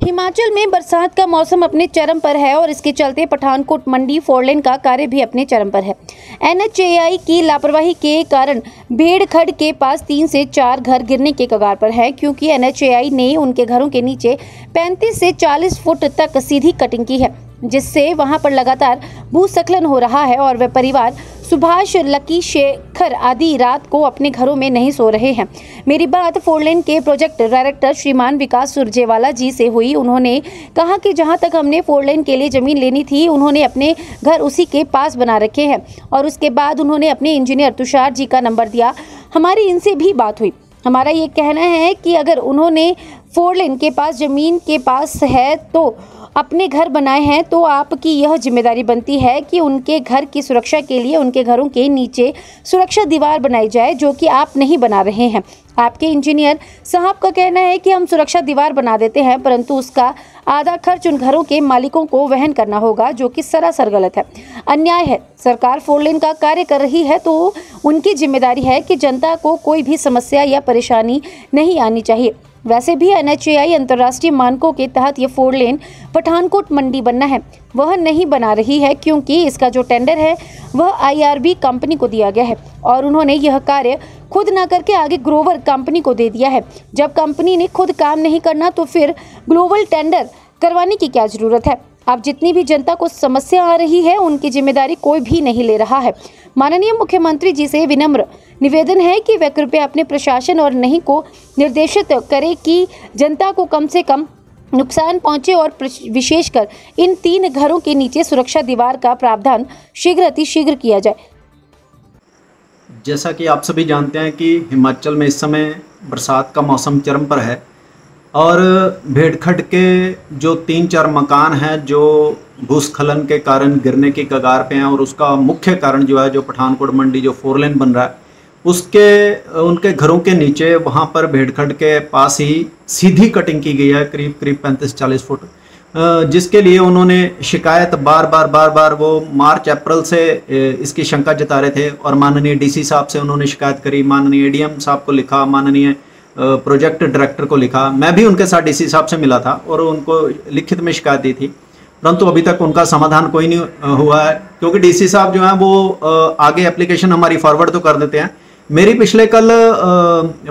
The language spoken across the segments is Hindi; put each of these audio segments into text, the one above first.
हिमाचल में बरसात का मौसम अपने चरम पर है और इसके चलते पठानकोट मंडी फोरलेन का कार्य भी अपने चरम पर है। NHAI की लापरवाही के कारण भेड़खड़ के पास 3 से 4 घर गिरने के कगार पर है, क्योंकि NHAI ने उनके घरों के नीचे 35 से 40 फुट तक सीधी कटिंग की है, जिससे वहां पर लगातार भूस्खलन हो रहा है और वे परिवार सुभाष, लकी, शेखर आदि रात को अपने घरों में नहीं सो रहे हैं। मेरी बात फोरलेन के प्रोजेक्ट डायरेक्टर श्रीमान विकास सुरजेवाला जी से हुई। उन्होंने कहा कि जहां तक हमने फोरलेन के लिए जमीन लेनी थी, उन्होंने अपने घर उसी के पास बना रखे हैं और उसके बाद उन्होंने अपने इंजीनियर तुषार जी का नंबर दिया। हमारी इनसे भी बात हुई। हमारा ये कहना है कि अगर उन्होंने फोरलेन के पास जमीन के पास है तो अपने घर बनाए हैं, तो आपकी यह जिम्मेदारी बनती है कि उनके घर की सुरक्षा के लिए उनके घरों के नीचे सुरक्षा दीवार बनाई जाए, जो कि आप नहीं बना रहे हैं। आपके इंजीनियर साहब का कहना है कि हम सुरक्षा दीवार बना देते हैं, परंतु उसका आधा खर्च उन घरों के मालिकों को वहन करना होगा, जो कि सरासर गलत है, अन्याय है। सरकार फोरलेन का कार्य कर रही है तो उनकी जिम्मेदारी है कि जनता को कोई भी समस्या या परेशानी नहीं आनी चाहिए। वैसे भी NHAI अंतर्राष्ट्रीय मानकों के तहत ये फोरलेन पठानकोट मंडी बनना है, वह नहीं बना रही है, क्योंकि इसका जो टेंडर है वह IRB कंपनी को दिया गया है और उन्होंने यह कार्य खुद ना करके आगे ग्रोवर कंपनी को दे दिया है। जब कंपनी ने खुद काम नहीं करना तो फिर ग्लोबल टेंडर करवाने की क्या जरूरत है। अब जितनी भी जनता को समस्या आ रही है, उनकी जिम्मेदारी कोई भी नहीं ले रहा है। माननीय मुख्यमंत्री जी से विनम्र निवेदन है कि वे कृपया अपने प्रशासन और नहीं को निर्देशित करें कि जनता को कम से कम नुकसान पहुंचे और विशेषकर इन 3 घरों के नीचे सुरक्षा दीवार का प्रावधान शीघ्र अतिशीघ्र किया जाए। जैसा कि आप सभी जानते हैं कि हिमाचल में इस समय बरसात का मौसम चरम पर है और भेड़खड़ के जो 3-4 मकान हैं जो भूस्खलन के कारण गिरने की कगार पे हैं, और उसका मुख्य कारण जो है जो पठानकोट मंडी जो फोरलेन बन रहा है उनके घरों के नीचे वहाँ पर भेड़खड़ के पास ही सीधी कटिंग की गई है करीब 35-40 फुट, जिसके लिए उन्होंने शिकायत बार बार वो मार्च अप्रैल से इसकी शंका जता रहे थे और माननीय DC साहब से उन्होंने शिकायत करी, माननीय ADM साहब को लिखा, माननीय प्रोजेक्ट डायरेक्टर को लिखा। मैं भी उनके साथ DC साहब से मिला था और उनको लिखित में शिकायत दी थी, परंतु अभी तक उनका समाधान कोई नहीं हुआ है, क्योंकि DC साहब जो हैं वो आगे एप्लीकेशन हमारी फॉरवर्ड तो कर देते हैं। मेरी पिछले कल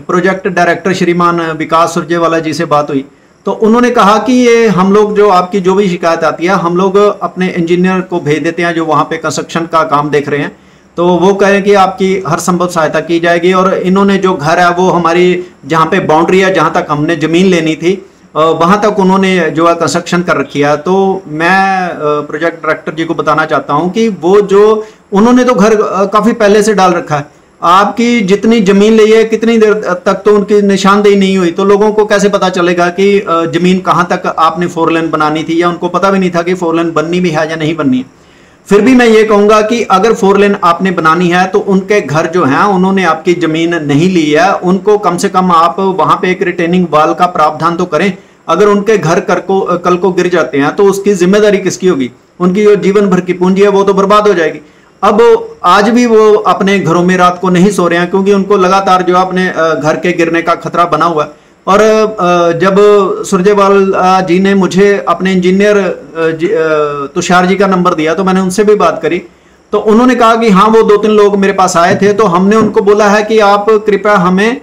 प्रोजेक्ट डायरेक्टर श्रीमान विकास सुरजेवाला जी से बात हुई तो उन्होंने कहा कि ये हम लोग जो आपकी जो भी शिकायत आती है हम लोग अपने इंजीनियर को भेज देते हैं जो वहाँ पे कंस्ट्रक्शन का काम देख रहे हैं, तो वो कहें कि आपकी हर संभव सहायता की जाएगी। और इन्होंने जो घर है वो हमारी जहाँ पे बाउंड्री है, जहाँ तक हमने ज़मीन लेनी थी वहाँ तक उन्होंने जो है कंस्ट्रक्शन कर रखी है। तो मैं प्रोजेक्ट डायरेक्टर जी को बताना चाहता हूँ कि वो जो उन्होंने तो घर काफ़ी पहले से डाल रखा है, आपकी जितनी जमीन ली है कितनी देर तक तो उनकी निशानदेही नहीं हुई, तो लोगों को कैसे पता चलेगा कि जमीन कहाँ तक आपने फोरलेन बनानी थी, या उनको पता भी नहीं था कि फोरलेन बननी भी है या नहीं बननी है। फिर भी मैं ये कहूँगा कि अगर फोरलेन आपने बनानी है तो उनके घर जो हैं उन्होंने आपकी जमीन नहीं ली है, उनको कम से कम आप वहाँ पे एक रिटेनिंग वॉल का प्रावधान तो करें। अगर उनके घर कल को गिर जाते हैं तो उसकी जिम्मेदारी किसकी होगी? उनकी जो जीवन भर की पूंजी है वो तो बर्बाद हो जाएगी। अब आज भी वो अपने घरों में रात को नहीं सो रहे हैं, क्योंकि उनको लगातार जो अपने घर के गिरने का खतरा बना हुआ है। और जब सुरजेवाला जी ने मुझे अपने इंजीनियर तुषार जी का नंबर दिया तो मैंने उनसे भी बात करी, तो उन्होंने कहा कि हाँ वो 2-3 लोग मेरे पास आए थे, तो हमने उनको बोला है कि आप कृपया हमें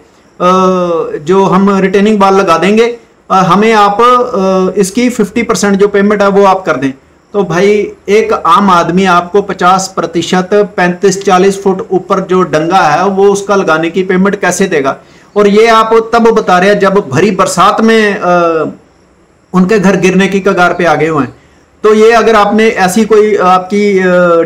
जो हम रिटेनिंग वॉल लगा देंगे, हमें आप इसकी 50% जो पेमेंट है वो आप कर दें। तो भाई एक आम आदमी आपको 50% 35-40 फुट ऊपर जो डंगा है वो उसका लगाने की पेमेंट कैसे देगा? और ये आप तब बता रहे हैं जब भरी बरसात में उनके घर गिरने की कगार पे आ गए हुए हैं। तो ये अगर आपने ऐसी कोई आपकी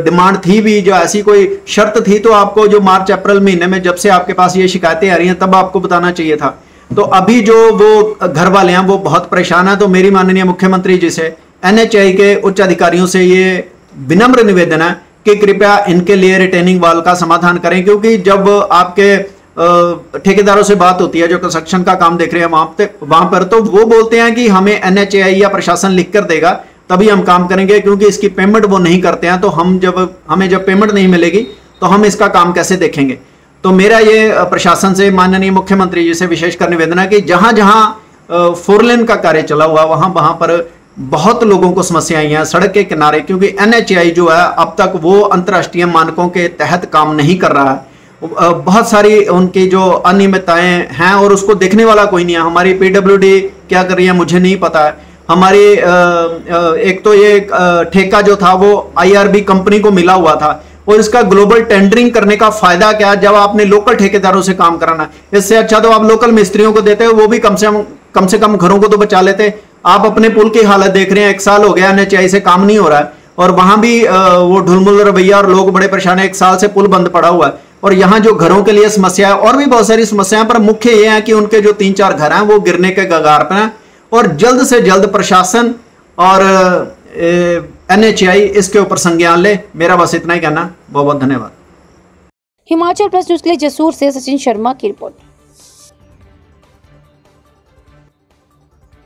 डिमांड थी भी, जो ऐसी कोई शर्त थी, तो आपको जो मार्च अप्रैल महीने में जब से आपके पास ये शिकायतें आ रही हैं तब आपको बताना चाहिए था। तो अभी जो वो घर वाले हैं वो बहुत परेशान है। तो मेरी माननीय मुख्यमंत्री जी से, NHAI के उच्च अधिकारियों से ये विनम्र निवेदन है कि कृपया इनके लिए रिटेनिंग वॉल का समाधान करें, क्योंकि जब आपके ठेकेदारों से बात होती है जो कंस्ट्रक्शन का काम देख रहे हैं वहां पर, तो वो बोलते हैं कि हमें NHAI या प्रशासन लिख कर देगा तभी हम काम करेंगे, क्योंकि इसकी पेमेंट वो नहीं करते हैं। तो हमें जब पेमेंट नहीं मिलेगी तो हम इसका काम कैसे देखेंगे? तो मेरा ये प्रशासन से, माननीय मुख्यमंत्री जी से विशेषकर निवेदन है कि जहां जहां फोर लेन का कार्य चला हुआ, वहां पर बहुत लोगों को समस्या आई है सड़क के किनारे, क्योंकि NHAI जो है अब तक वो अंतर्राष्ट्रीय मानकों के तहत काम नहीं कर रहा है। बहुत सारी उनकी जो अनियमितताएं हैं और उसको देखने वाला कोई नहीं है। हमारी PWD क्या कर रही है मुझे नहीं पता है। हमारी एक तो ये ठेका जो था वो IRB कंपनी को मिला हुआ था, और इसका ग्लोबल टेंडरिंग करने का फायदा क्या जब आपने लोकल ठेकेदारों से काम कराना। इससे अच्छा तो आप लोकल मिस्त्रियों को देते, वो भी कम से कम घरों को तो बचा लेते। आप अपने पुल की हालत देख रहे हैं, 1 साल हो गया NHAI से काम नहीं हो रहा है, और वहां भी वो ढुलमुल रवैया और लोग बड़े परेशान है। 1 साल से पुल बंद पड़ा हुआ है, और यहाँ जो घरों के लिए समस्या है और भी बहुत सारी समस्याएं, पर मुख्य ये है कि उनके जो 3-4 घर हैं वो गिरने के कगार पर हैं, और जल्द से जल्द प्रशासन और NHAI इसके ऊपर संज्ञान ले। मेरा बस इतना ही कहना। बहुत बहुत धन्यवाद। हिमाचल प्लस न्यूज़ के लिए जसूर से सचिन शर्मा की रिपोर्ट।